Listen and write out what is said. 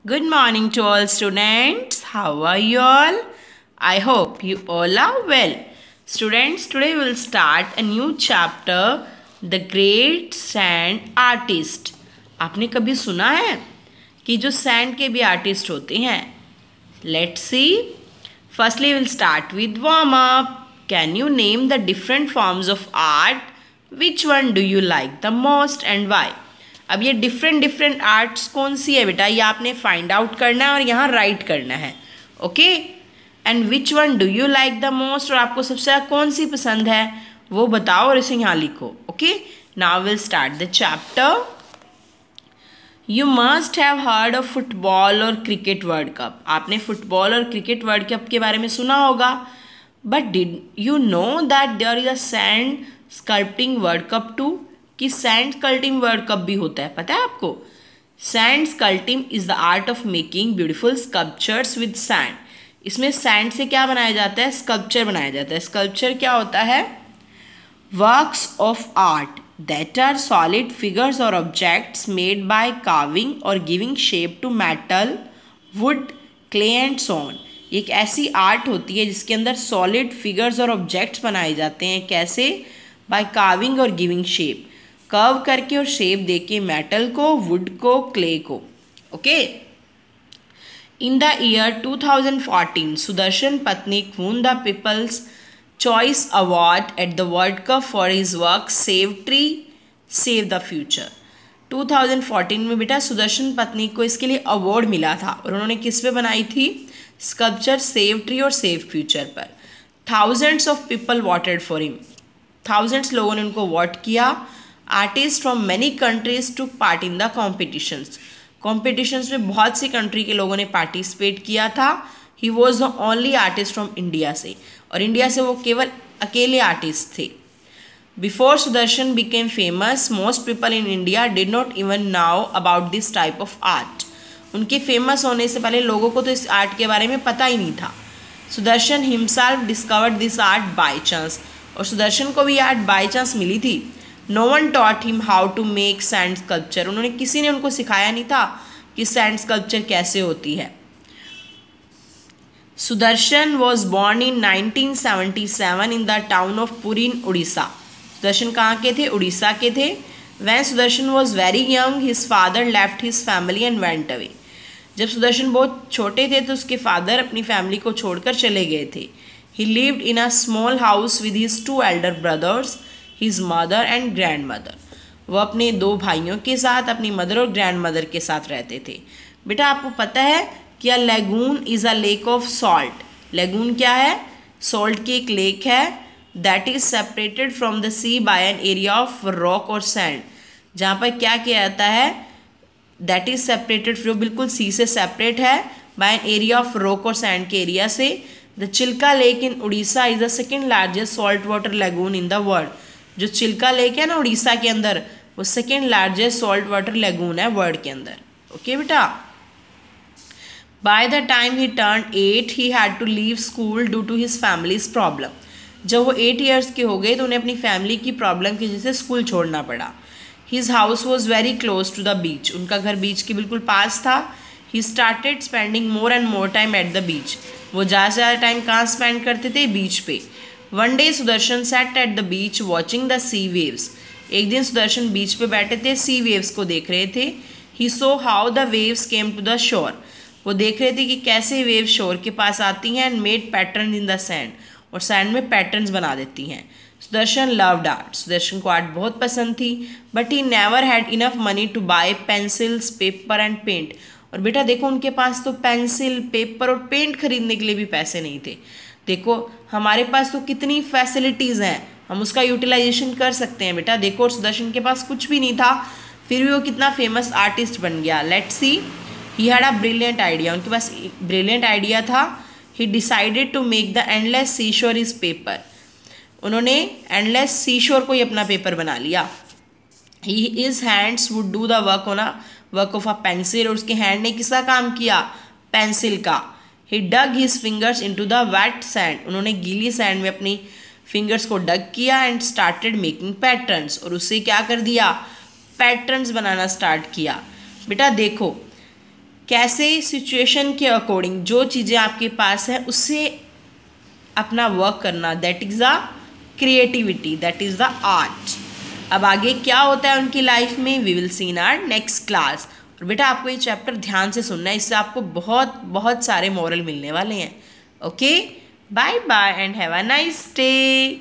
Good morning to all students. How are you all? I hope you all are well. Students, today we will start a new chapter, The Great Sand Artist. आपने कभी सुना है कि जो sand के भी artist होते हैं? Let's see. Firstly, we'll start with warm up. Can you name the different forms of art? Which one do you like the most and why? अब ये डिफरेंट आर्ट्स कौन सी है बेटा, ये आपने फाइंड आउट करना है और यहाँ राइट करना है. Okay, and which one do you like the most, और आपको सबसे ज़्यादा कौन सी पसंद है वो बताओ और इसे यहाँ लिखो. Okay, now will start the chapter. You must have heard of football और क्रिकेट वर्ल्ड कप. आपने फुटबॉल और क्रिकेट वर्ल्ड कप के बारे में सुना होगा. But did you know that there is a sand sculpting world cup too, कि sand sculpting world cup भी होता है, पता है आपको? Sand sculpting is the art of making beautiful sculptures with sand. इसमें सैंड से क्या बनाया जाता है? स्कल्पचर बनाया जाता है. स्कल्पचर क्या होता है? Works of art that are solid figures और ऑब्जेक्ट्स मेड बाय कार्विंग और giving shape to metal, wood, clay and stone. एक ऐसी आर्ट होती है जिसके अंदर सॉलिड फिगर्स और ऑब्जेक्ट्स बनाए जाते हैं. कैसे? बाय कार्विंग और गिविंग शेप, कर्व करके और शेप देके मेटल को, वुड को, क्ले को. Okay. In the year 2014 Sudarshan Patnaik won the People's Choice Award at the World Cup for his work Save Tree, Save the Future. 2014 में बेटा सुदर्शन पटनिक को इसके लिए अवार्ड मिला था और उन्होंने किस पे बनाई थी? स्कल्पचर सेव ट्री और सेव फ्यूचर पर. Thousands of people voted for him. Thousands लोगों ने उनको वोट किया. Artist from many countries to part in the competitions. Competitions में बहुत सी कंट्री के लोगों ने पार्टिसिपेट किया था. He was the only artist from India से, और इंडिया से वो केवल अकेले आर्टिस्ट थे. Before Sudarshan became famous most people in India did not even now about this type of art. उनके फेमस होने से पहले लोगों को तो इस आर्ट के बारे में पता ही नहीं था. Sudarshan himself discovered this art by chance. और सुदर्शन को भी आर्ट बाई चांस मिली थी. No one taught him how to make sand sculpture. उन्होंने किसी ने उनको सिखाया नहीं था कि सैंड स्कल्पचर कैसे होती है. Sudarshan was born in 1977 in the town of Puri in Orissa. Sudarshan कहाँ के थे? उड़ीसा के थे. When Sudarshan was very young his father left his family and went away. जब सुदर्शन बहुत छोटे थे तो उसके फादर अपनी फैमिली को छोड़कर चले गए थे. ही lived in a small house with his 2 Elder brothers, his mother and grand mother. वो अपने 2 भाइयों के साथ, अपनी मदर और ग्रैंड मदर के साथ रहते थे. बेटा आपको पता है कि a lagoon is a lake of salt. Lagoon क्या है? सॉल्ट की एक लेक है. That is separated from the sea by an area of rock और सैंड. जहाँ पर क्या किया जाता है? दैट इज़ सेपरेटेड, जो बिल्कुल सी से सेपरेट है, by an area of rock और सैंड के एरिया से. The Chilka lake in Orissa is the second largest salt water lagoon in the world. जो चिल्का लेक है ना उड़ीसा के अंदर, वो second largest salt water lagoon है वर्ल्ड के अंदर. ओके बेटा. By the time he turn 8 he had to leave school due to his family's problem. जब वो 8 ईयर्स के हो गए तो उन्हें अपनी फैमिली की प्रॉब्लम की वजह से स्कूल छोड़ना पड़ा. His house was very close to the beach. उनका घर बीच के बिल्कुल पास था. He started spending more and more time at the beach. वो ज़्यादा से ज़्यादा टाइम कहाँ स्पेंड करते थे? बीच पे. One day Sudarshan sat at the beach watching the sea waves. एक दिन सुदर्शन बीच पे बैठे थे, सी वेव्स को देख रहे थे. He saw how the waves came to the shore. वो देख रहे थे कि कैसे वेव शोर के पास आती हैं. And made pattern in the sand, और सैंड में पैटर्न्स बना देती हैं. Sudarshan loved art. सुदर्शन को आर्ट बहुत पसंद थी. But he never had enough money to buy pencils, paper and paint. और बेटा देखो उनके पास तो पेंसिल, पेपर और पेंट खरीदने के लिए भी पैसे नहीं थे. देखो हमारे पास तो कितनी फैसिलिटीज़ हैं, हम उसका यूटिलाइजेशन कर सकते हैं बेटा. देखो और सुदर्शन के पास कुछ भी नहीं था, फिर भी वो कितना फेमस आर्टिस्ट बन गया. Let's see. He had a brilliant idea. उनके पास ब्रिलियंट आइडिया था. He decided to make the endless sea shore his paper. उन्होंने एंडलेस सी शोर को ही अपना पेपर बना लिया. His hands would do the work of a pencil. और उसके हैंड ने किसका काम किया? पेंसिल का. He dug his fingers into the wet sand. उन्होंने गीली सैंड में अपनी फिंगर्स को डग किया. And started making patterns. और उससे क्या कर दिया? पैटर्न्स बनाना स्टार्ट किया. बेटा देखो कैसे सिचुएशन के अकॉर्डिंग जो चीज़ें आपके पास है उससे अपना वर्क करना, that is the creativity, that is the art. अब आगे क्या होता है उनकी लाइफ में, we will see in our next class. और बेटा आपको ये चैप्टर ध्यान से सुनना है, इससे आपको बहुत बहुत सारे मॉरल मिलने वाले हैं। Okay, bye bye and have a nice day.